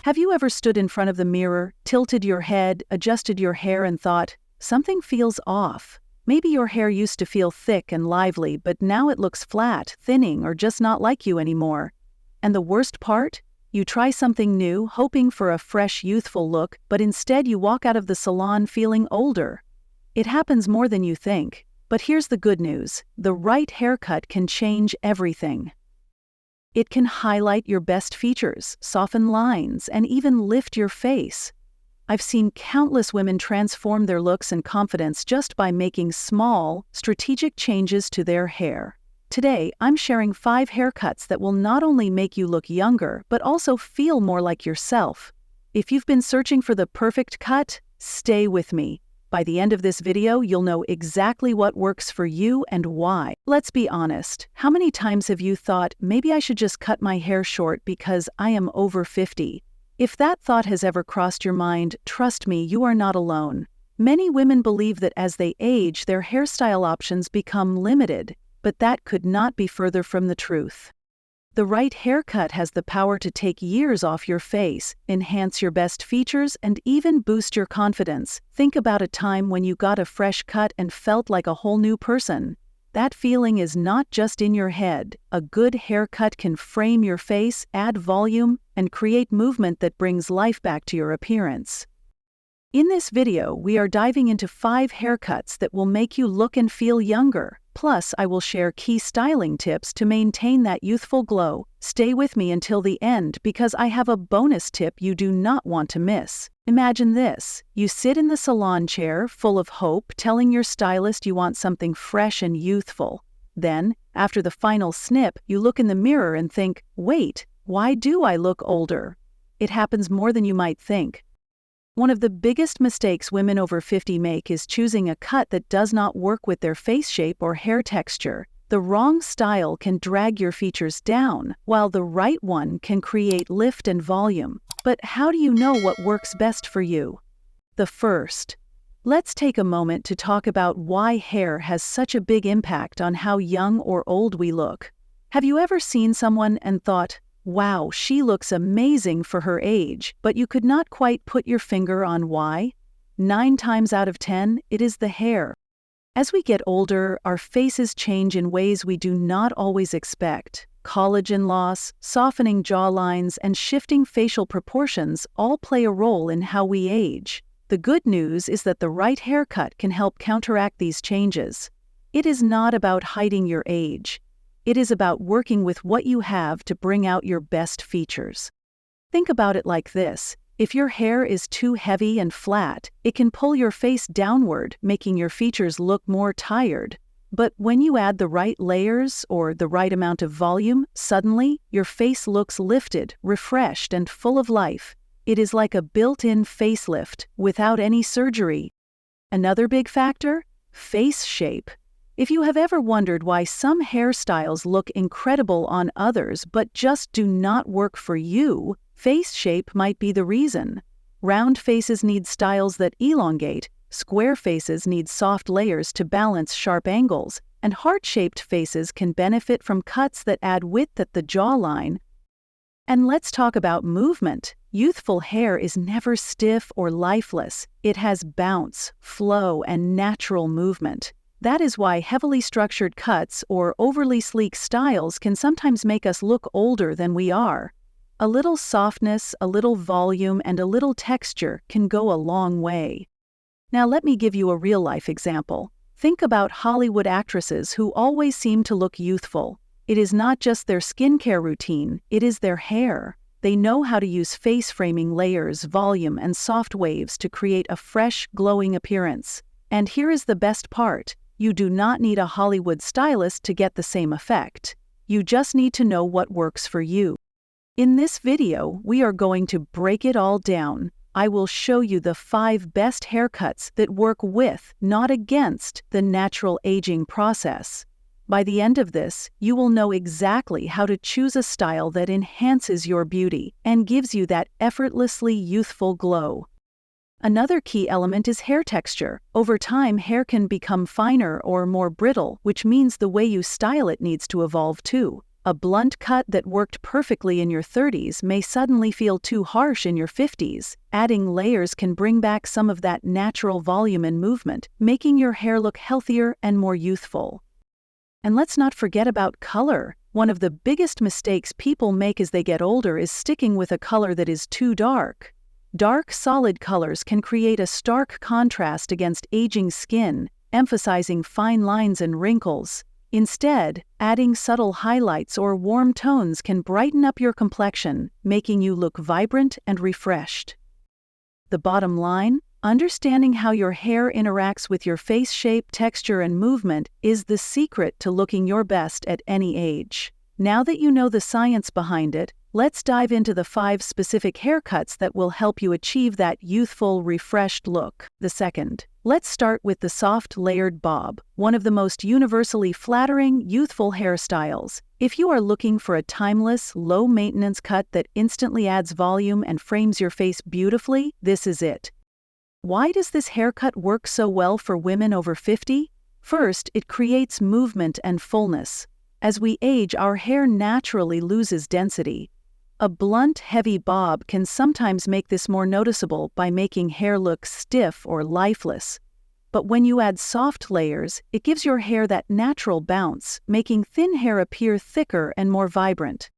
Have you ever stood in front of the mirror, tilted your head, adjusted your hair and thought, something feels off? Maybe your hair used to feel thick and lively, but now it looks flat, thinning, or just not like you anymore. And the worst part? You try something new, hoping for a fresh, youthful look, but instead you walk out of the salon feeling older. It happens more than you think. But here's the good news: the right haircut can change everything. It can highlight your best features, soften lines, and even lift your face. I've seen countless women transform their looks and confidence just by making small, strategic changes to their hair. Today, I'm sharing 5 haircuts that will not only make you look younger, but also feel more like yourself. If you've been searching for the perfect cut, stay with me. By the end of this video, you'll know exactly what works for you and why. Let's be honest, how many times have you thought, maybe I should just cut my hair short because I am over 50? If that thought has ever crossed your mind, trust me, you are not alone. Many women believe that as they age, their hairstyle options become limited, but that could not be further from the truth. The right haircut has the power to take years off your face, enhance your best features, and even boost your confidence. Think about a time when you got a fresh cut and felt like a whole new person. That feeling is not just in your head. A good haircut can frame your face, add volume, and create movement that brings life back to your appearance. In this video, we are diving into 5 haircuts that will make you look and feel younger. Plus, I will share key styling tips to maintain that youthful glow. Stay with me until the end because I have a bonus tip you do not want to miss. Imagine this: you sit in the salon chair, full of hope, telling your stylist you want something fresh and youthful. Then, after the final snip, you look in the mirror and think, wait, why do I look older? It happens more than you might think. One of the biggest mistakes women over 50 make is choosing a cut that does not work with their face shape or hair texture. The wrong style can drag your features down, while the right one can create lift and volume. But how do you know what works best for you? Let's take a moment to talk about why hair has such a big impact on how young or old we look. Have you ever seen someone and thought, wow, she looks amazing for her age, but you could not quite put your finger on why? 9 times out of 10, it is the hair. As we get older, our faces change in ways we do not always expect. Collagen loss, softening jawlines, and shifting facial proportions all play a role in how we age. The good news is that the right haircut can help counteract these changes. It is not about hiding your age. It is about working with what you have to bring out your best features. Think about it like this: if your hair is too heavy and flat, it can pull your face downward, making your features look more tired. But when you add the right layers or the right amount of volume, suddenly your face looks lifted, refreshed, and full of life. It is like a built-in facelift without any surgery. Another big factor? Face shape. If you have ever wondered why some hairstyles look incredible on others but just do not work for you, face shape might be the reason. Round faces need styles that elongate, square faces need soft layers to balance sharp angles, and heart-shaped faces can benefit from cuts that add width at the jawline. And let's talk about movement. Youthful hair is never stiff or lifeless. It has bounce, flow, and natural movement. That is why heavily structured cuts or overly sleek styles can sometimes make us look older than we are. A little softness, a little volume, and a little texture can go a long way. Now let me give you a real-life example. Think about Hollywood actresses who always seem to look youthful. It is not just their skincare routine, it is their hair. They know how to use face-framing layers, volume, and soft waves to create a fresh, glowing appearance. And here is the best part. You do not need a Hollywood stylist to get the same effect. You just need to know what works for you. In this video, we are going to break it all down. I will show you the 5 best haircuts that work with, not against, the natural aging process. By the end of this, you will know exactly how to choose a style that enhances your beauty and gives you that effortlessly youthful glow. Another key element is hair texture. Over time, hair can become finer or more brittle, which means the way you style it needs to evolve too. A blunt cut that worked perfectly in your 30s may suddenly feel too harsh in your 50s. Adding layers can bring back some of that natural volume and movement, making your hair look healthier and more youthful. And let's not forget about color. One of the biggest mistakes people make as they get older is sticking with a color that is too dark. Dark, solid colors can create a stark contrast against aging skin, emphasizing fine lines and wrinkles. Instead, adding subtle highlights or warm tones can brighten up your complexion, making you look vibrant and refreshed. The bottom line: understanding how your hair interacts with your face shape, texture, and movement is the secret to looking your best at any age. Now that you know the science behind it, let's dive into the 5 specific haircuts that will help you achieve that youthful, refreshed look. The second. Let's start with the soft layered bob, one of the most universally flattering, youthful hairstyles. If you are looking for a timeless, low-maintenance cut that instantly adds volume and frames your face beautifully, this is it. Why does this haircut work so well for women over 50? First, it creates movement and fullness. As we age, our hair naturally loses density. A blunt, heavy bob can sometimes make this more noticeable by making hair look stiff or lifeless. But when you add soft layers, it gives your hair that natural bounce, making thin hair appear thicker and more vibrant.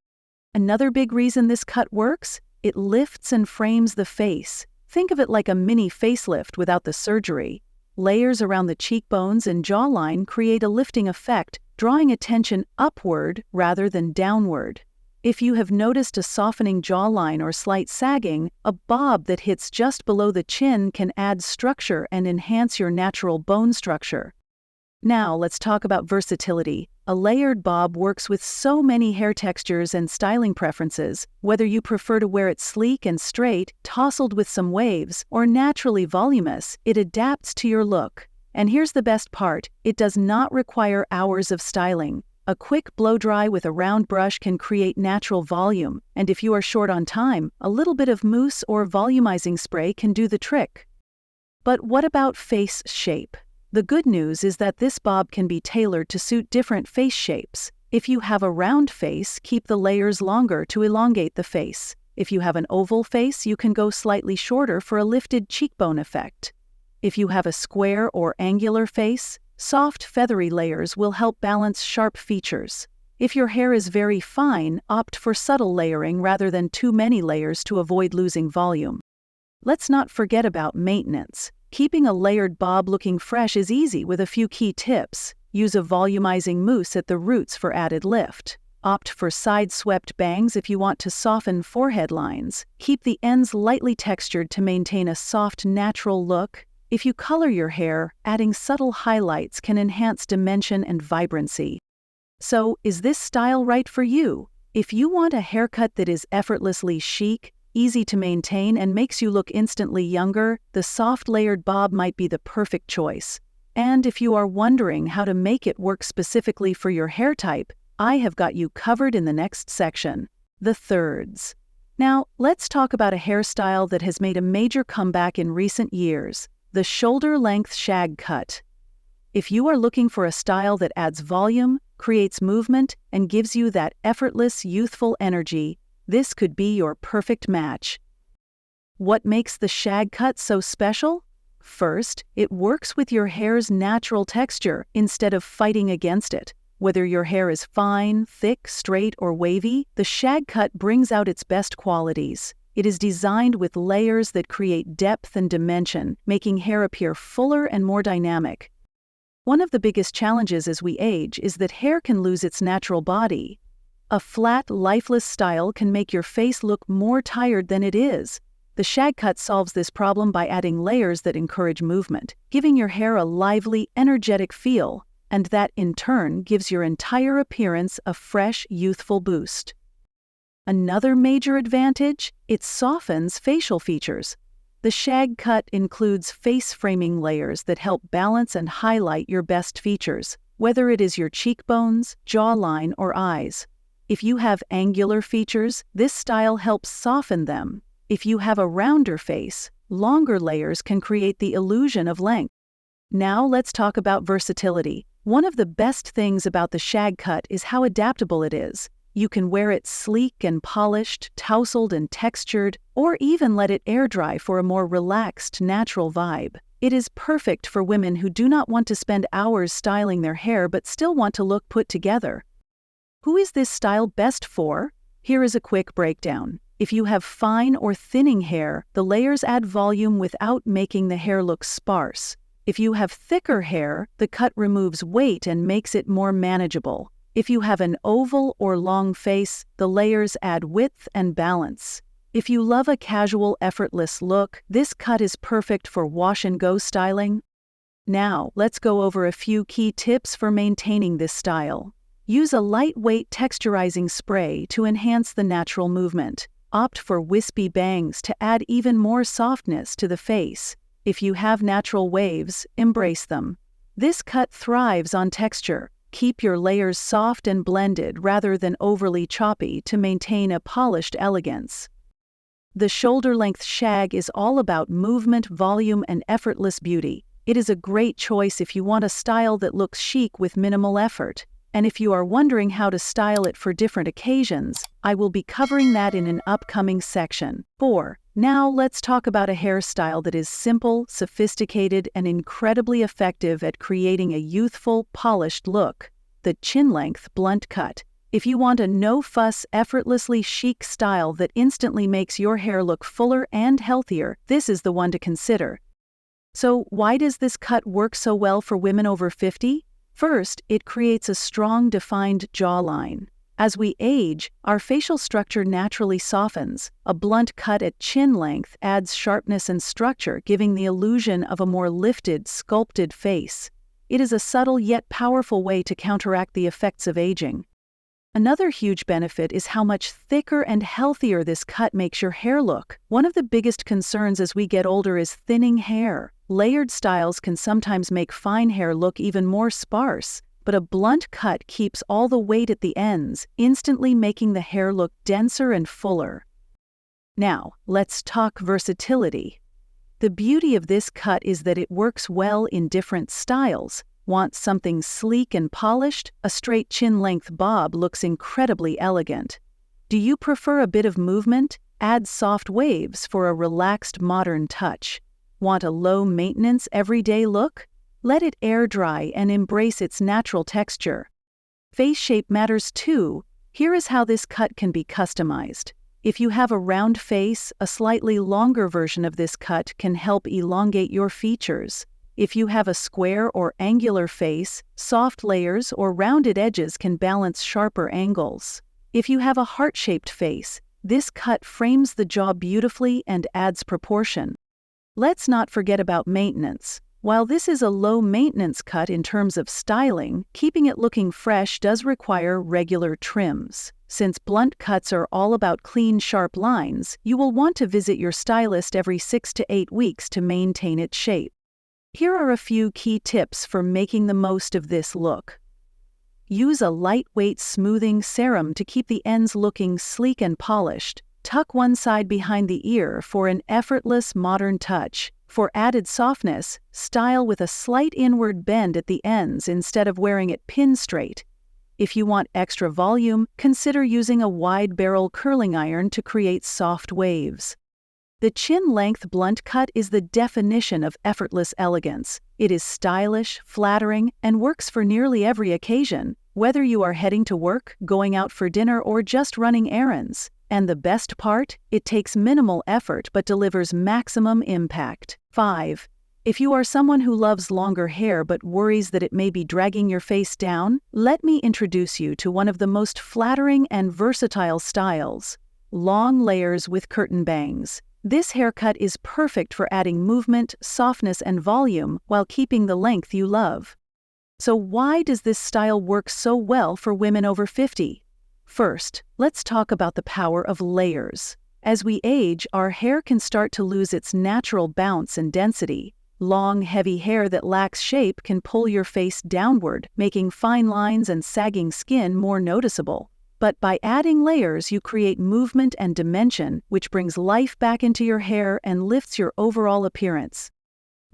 Another big reason this cut works: it lifts and frames the face. Think of it like a mini facelift without the surgery. Layers around the cheekbones and jawline create a lifting effect, drawing attention upward rather than downward. If you have noticed a softening jawline or slight sagging, a bob that hits just below the chin can add structure and enhance your natural bone structure. Now let's talk about versatility. A layered bob works with so many hair textures and styling preferences. Whether you prefer to wear it sleek and straight, tousled with some waves, or naturally voluminous, it adapts to your look. And here's the best part: it does not require hours of styling. A quick blow-dry with a round brush can create natural volume, and if you are short on time, a little bit of mousse or volumizing spray can do the trick. But what about face shape? The good news is that this bob can be tailored to suit different face shapes. If you have a round face, keep the layers longer to elongate the face. If you have an oval face, you can go slightly shorter for a lifted cheekbone effect. If you have a square or angular face, soft, feathery layers will help balance sharp features. If your hair is very fine, opt for subtle layering rather than too many layers to avoid losing volume. Let's not forget about maintenance. Keeping a layered bob looking fresh is easy with a few key tips. Use a volumizing mousse at the roots for added lift. Opt for side-swept bangs if you want to soften forehead lines. Keep the ends lightly textured to maintain a soft, natural look. If you color your hair, adding subtle highlights can enhance dimension and vibrancy. So, is this style right for you? If you want a haircut that is effortlessly chic, easy to maintain, and makes you look instantly younger, the soft layered bob might be the perfect choice. And if you are wondering how to make it work specifically for your hair type, I have got you covered in the next section: the thirds. Now, let's talk about a hairstyle that has made a major comeback in recent years: the shoulder-length shag cut. If you are looking for a style that adds volume, creates movement, and gives you that effortless, youthful energy, this could be your perfect match. What makes the shag cut so special? First, it works with your hair's natural texture instead of fighting against it. Whether your hair is fine, thick, straight, or wavy, the shag cut brings out its best qualities. It is designed with layers that create depth and dimension, making hair appear fuller and more dynamic. One of the biggest challenges as we age is that hair can lose its natural body. A flat, lifeless style can make your face look more tired than it is. The shag cut solves this problem by adding layers that encourage movement, giving your hair a lively, energetic feel, and that in turn gives your entire appearance a fresh, youthful boost. Another major advantage: it softens facial features. The shag cut includes face-framing layers that help balance and highlight your best features, whether it is your cheekbones, jawline, or eyes. If you have angular features, this style helps soften them. If you have a rounder face, longer layers can create the illusion of length. Now let's talk about versatility. One of the best things about the shag cut is how adaptable it is. You can wear it sleek and polished, tousled and textured, or even let it air dry for a more relaxed, natural vibe. It is perfect for women who do not want to spend hours styling their hair but still want to look put together. Who is this style best for? Here is a quick breakdown. If you have fine or thinning hair, the layers add volume without making the hair look sparse. If you have thicker hair, the cut removes weight and makes it more manageable. If you have an oval or long face, the layers add width and balance. If you love a casual, effortless look, this cut is perfect for wash-and-go styling. Now, let's go over a few key tips for maintaining this style. Use a lightweight texturizing spray to enhance the natural movement. Opt for wispy bangs to add even more softness to the face. If you have natural waves, embrace them. This cut thrives on texture. Keep your layers soft and blended rather than overly choppy to maintain a polished elegance. The shoulder-length shag is all about movement, volume, and effortless beauty. It is a great choice if you want a style that looks chic with minimal effort. And if you are wondering how to style it for different occasions, I will be covering that in an upcoming section. 4. Now let's talk about a hairstyle that is simple, sophisticated, and incredibly effective at creating a youthful, polished look. The chin-length blunt cut. If you want a no-fuss, effortlessly chic style that instantly makes your hair look fuller and healthier, this is the one to consider. So, why does this cut work so well for women over 50? First, it creates a strong, defined jawline. As we age, our facial structure naturally softens. A blunt cut at chin length adds sharpness and structure, giving the illusion of a more lifted, sculpted face. It is a subtle yet powerful way to counteract the effects of aging. Another huge benefit is how much thicker and healthier this cut makes your hair look. One of the biggest concerns as we get older is thinning hair. Layered styles can sometimes make fine hair look even more sparse, but a blunt cut keeps all the weight at the ends, instantly making the hair look denser and fuller. Now, let's talk versatility. The beauty of this cut is that it works well in different styles. Want something sleek and polished? A straight chin-length bob looks incredibly elegant. Do you prefer a bit of movement? Add soft waves for a relaxed, modern touch. Want a low-maintenance, everyday look? Let it air dry and embrace its natural texture. Face shape matters too. Here is how this cut can be customized. If you have a round face, a slightly longer version of this cut can help elongate your features. If you have a square or angular face, soft layers or rounded edges can balance sharper angles. If you have a heart-shaped face, this cut frames the jaw beautifully and adds proportion. Let's not forget about maintenance. While this is a low-maintenance cut in terms of styling, keeping it looking fresh does require regular trims. Since blunt cuts are all about clean, sharp lines, you will want to visit your stylist every 6 to 8 weeks to maintain its shape. Here are a few key tips for making the most of this look. Use a lightweight smoothing serum to keep the ends looking sleek and polished. Tuck one side behind the ear for an effortless, modern touch. For added softness, style with a slight inward bend at the ends instead of wearing it pin straight. If you want extra volume, consider using a wide-barrel curling iron to create soft waves. The chin-length blunt cut is the definition of effortless elegance. It is stylish, flattering, and works for nearly every occasion, whether you are heading to work, going out for dinner, or just running errands. And the best part? It takes minimal effort but delivers maximum impact. 5. If you are someone who loves longer hair but worries that it may be dragging your face down, let me introduce you to one of the most flattering and versatile styles: long layers with curtain bangs. This haircut is perfect for adding movement, softness, and volume while keeping the length you love. So why does this style work so well for women over 50? First, let's talk about the power of layers. As we age, our hair can start to lose its natural bounce and density. Long, heavy hair that lacks shape can pull your face downward, making fine lines and sagging skin more noticeable. But by adding layers, you create movement and dimension, which brings life back into your hair and lifts your overall appearance.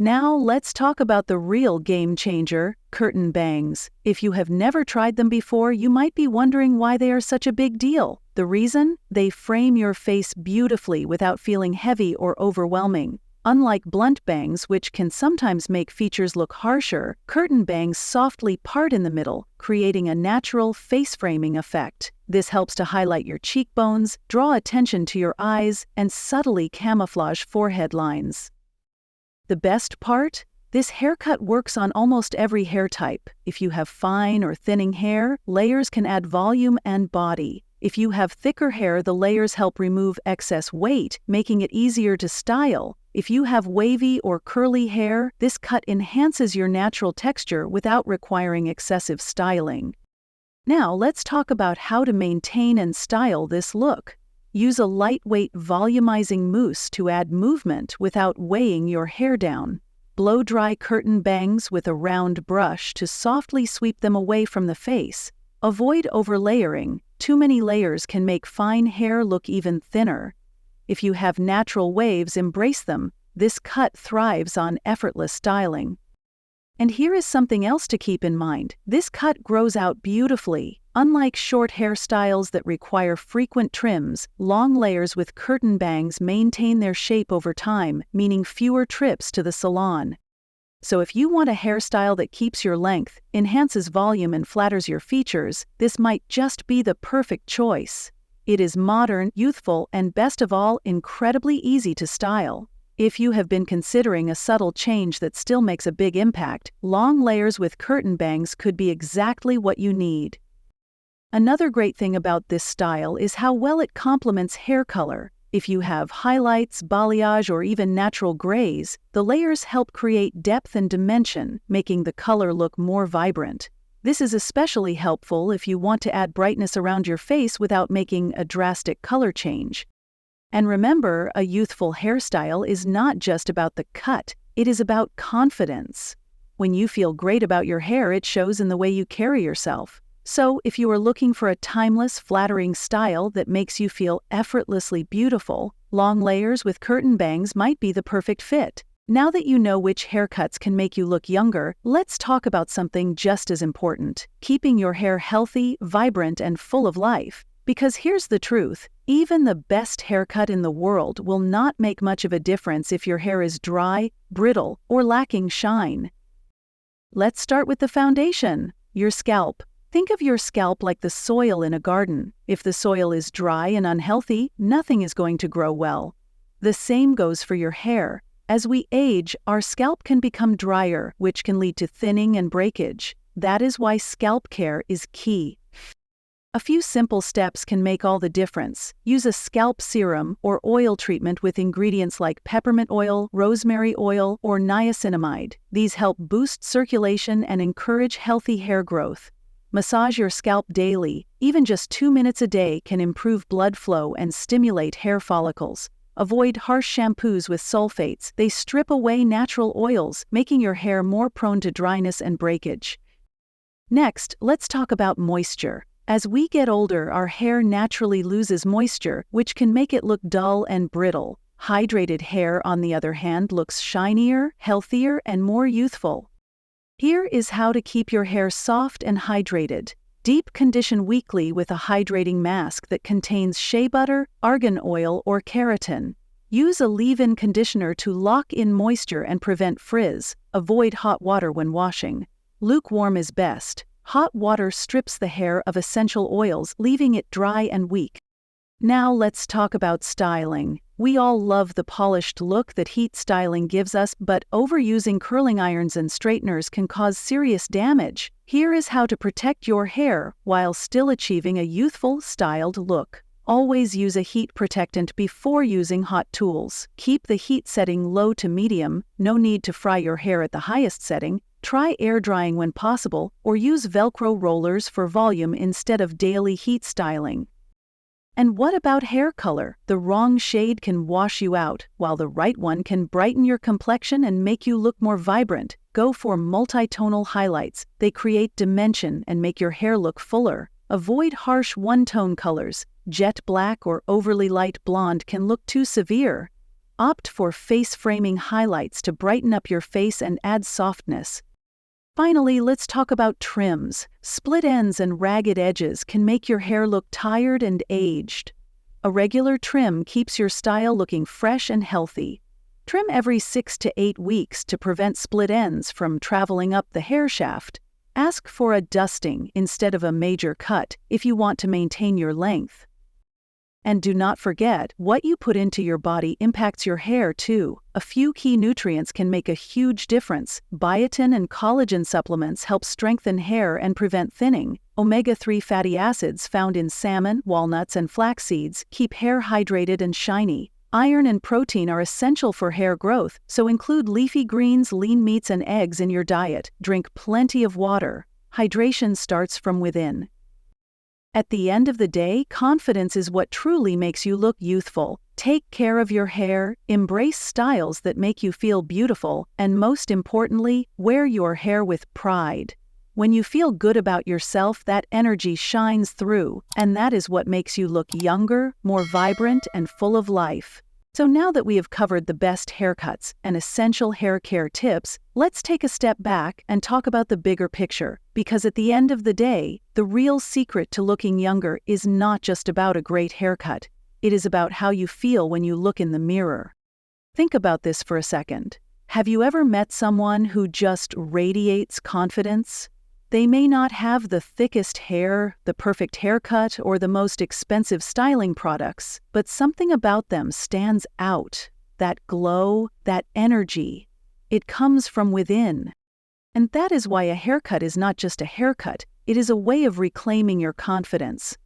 Now let's talk about the real game changer, curtain bangs. If you have never tried them before, you might be wondering why they are such a big deal. The reason? They frame your face beautifully without feeling heavy or overwhelming. Unlike blunt bangs, which can sometimes make features look harsher, curtain bangs softly part in the middle, creating a natural face-framing effect. This helps to highlight your cheekbones, draw attention to your eyes, and subtly camouflage forehead lines. The best part? This haircut works on almost every hair type. If you have fine or thinning hair, layers can add volume and body. If you have thicker hair, the layers help remove excess weight, making it easier to style. If you have wavy or curly hair, this cut enhances your natural texture without requiring excessive styling. Now let's talk about how to maintain and style this look. Use a lightweight volumizing mousse to add movement without weighing your hair down. Blow-dry curtain bangs with a round brush to softly sweep them away from the face. Avoid overlayering. Too many layers can make fine hair look even thinner. If you have natural waves, embrace them. This cut thrives on effortless styling. And here is something else to keep in mind. This cut grows out beautifully. Unlike short hairstyles that require frequent trims, long layers with curtain bangs maintain their shape over time, meaning fewer trips to the salon. So if you want a hairstyle that keeps your length, enhances volume, and flatters your features, this might just be the perfect choice. It is modern, youthful, and best of all, incredibly easy to style. If you have been considering a subtle change that still makes a big impact, long layers with curtain bangs could be exactly what you need. Another great thing about this style is how well it complements hair color. If you have highlights, balayage, or even natural grays, the layers help create depth and dimension, making the color look more vibrant. This is especially helpful if you want to add brightness around your face without making a drastic color change. And remember, a youthful hairstyle is not just about the cut, it is about confidence. When you feel great about your hair, it shows in the way you carry yourself. So, if you are looking for a timeless, flattering style that makes you feel effortlessly beautiful, long layers with curtain bangs might be the perfect fit. Now that you know which haircuts can make you look younger, let's talk about something just as important: keeping your hair healthy, vibrant, and full of life. Because here's the truth, even the best haircut in the world will not make much of a difference if your hair is dry, brittle, or lacking shine. Let's start with the foundation: your scalp. Think of your scalp like the soil in a garden. If the soil is dry and unhealthy, nothing is going to grow well. The same goes for your hair. As we age, our scalp can become drier, which can lead to thinning and breakage. That is why scalp care is key. A few simple steps can make all the difference. Use a scalp serum or oil treatment with ingredients like peppermint oil, rosemary oil, or niacinamide. These help boost circulation and encourage healthy hair growth. Massage your scalp daily. Even just 2 minutes a day can improve blood flow and stimulate hair follicles. Avoid harsh shampoos with sulfates. They strip away natural oils, making your hair more prone to dryness and breakage. Next, let's talk about moisture. As we get older, our hair naturally loses moisture, which can make it look dull and brittle. Hydrated hair, on the other hand, looks shinier, healthier, and more youthful. Here is how to keep your hair soft and hydrated. Deep condition weekly with a hydrating mask that contains shea butter, argan oil, or keratin. Use a leave-in conditioner to lock in moisture and prevent frizz. Avoid hot water when washing. Lukewarm is best. Hot water strips the hair of essential oils, leaving it dry and weak. Now let's talk about styling. We all love the polished look that heat styling gives us, but overusing curling irons and straighteners can cause serious damage. Here is how to protect your hair while still achieving a youthful, styled look. Always use a heat protectant before using hot tools. Keep the heat setting low to medium. No need to fry your hair at the highest setting. Try air drying when possible, or use Velcro rollers for volume instead of daily heat styling. And what about hair color? The wrong shade can wash you out, while the right one can brighten your complexion and make you look more vibrant. Go for multi-tonal highlights. They create dimension and make your hair look fuller. Avoid harsh one-tone colors. Jet black or overly light blonde can look too severe. Opt for face framing highlights to brighten up your face and add softness. Finally, let's talk about trims. Split ends and ragged edges can make your hair look tired and aged. A regular trim keeps your style looking fresh and healthy. Trim every 6 to 8 weeks to prevent split ends from traveling up the hair shaft. Ask for a dusting instead of a major cut if you want to maintain your length. And do not forget, what you put into your body impacts your hair too. A few key nutrients can make a huge difference. Biotin and collagen supplements help strengthen hair and prevent thinning. Omega-3 fatty acids found in salmon, walnuts, and flax seeds keep hair hydrated and shiny. Iron and protein are essential for hair growth, so include leafy greens, lean meats, and eggs in your diet. Drink plenty of water. Hydration starts from within. At the end of the day, confidence is what truly makes you look youthful. Take care of your hair, embrace styles that make you feel beautiful, and most importantly, wear your hair with pride. When you feel good about yourself, that energy shines through, and that is what makes you look younger, more vibrant, and full of life. So now that we have covered the best haircuts and essential hair care tips, let's take a step back and talk about the bigger picture, because at the end of the day, the real secret to looking younger is not just about a great haircut. It is about how you feel when you look in the mirror. Think about this for a second. Have you ever met someone who just radiates confidence? They may not have the thickest hair, the perfect haircut, or the most expensive styling products, but something about them stands out. That glow, that energy. It comes from within. And that is why a haircut is not just a haircut, it is a way of reclaiming your confidence.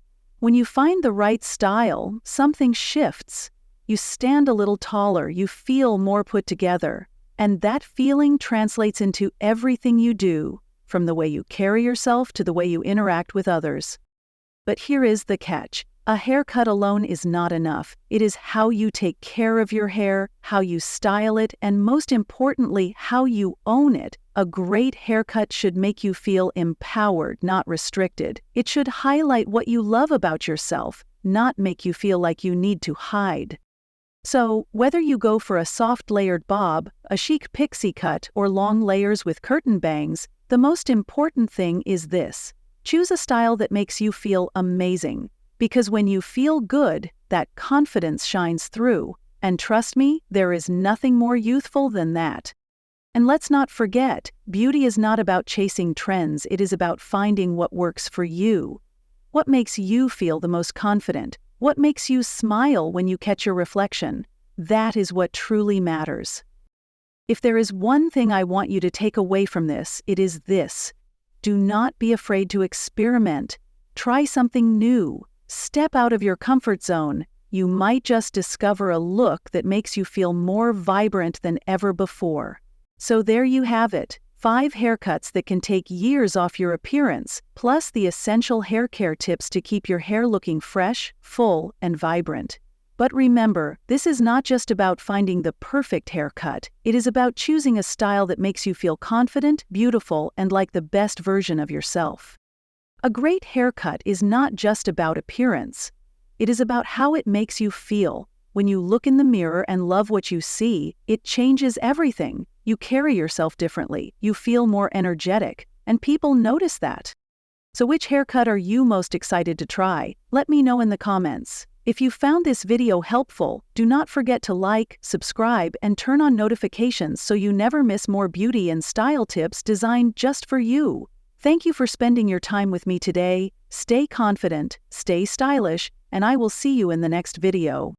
When you find the right style, something shifts. You stand a little taller, you feel more put together. And that feeling translates into everything you do, from the way you carry yourself to the way you interact with others. But here is the catch. A haircut alone is not enough. It is how you take care of your hair, how you style it, and most importantly, how you own it. A great haircut should make you feel empowered, not restricted. It should highlight what you love about yourself, not make you feel like you need to hide. So, whether you go for a soft layered bob, a chic pixie cut, or long layers with curtain bangs, the most important thing is this. Choose a style that makes you feel amazing. Because when you feel good, that confidence shines through. And trust me, there is nothing more youthful than that. And let's not forget, beauty is not about chasing trends, it is about finding what works for you. What makes you feel the most confident? What makes you smile when you catch your reflection? That is what truly matters. If there is one thing I want you to take away from this, it is this. Do not be afraid to experiment. Try something new. Step out of your comfort zone. You might just discover a look that makes you feel more vibrant than ever before. So there you have it. 5 haircuts that can take years off your appearance, plus the essential hair care tips to keep your hair looking fresh, full, and vibrant. But remember, this is not just about finding the perfect haircut. It is about choosing a style that makes you feel confident, beautiful, and like the best version of yourself. A great haircut is not just about appearance. It is about how it makes you feel. When you look in the mirror and love what you see, it changes everything. You carry yourself differently, you feel more energetic, and people notice that. So which haircut are you most excited to try? Let me know in the comments. If you found this video helpful, do not forget to like, subscribe, and turn on notifications so you never miss more beauty and style tips designed just for you. Thank you for spending your time with me today. Stay confident, stay stylish, and I will see you in the next video.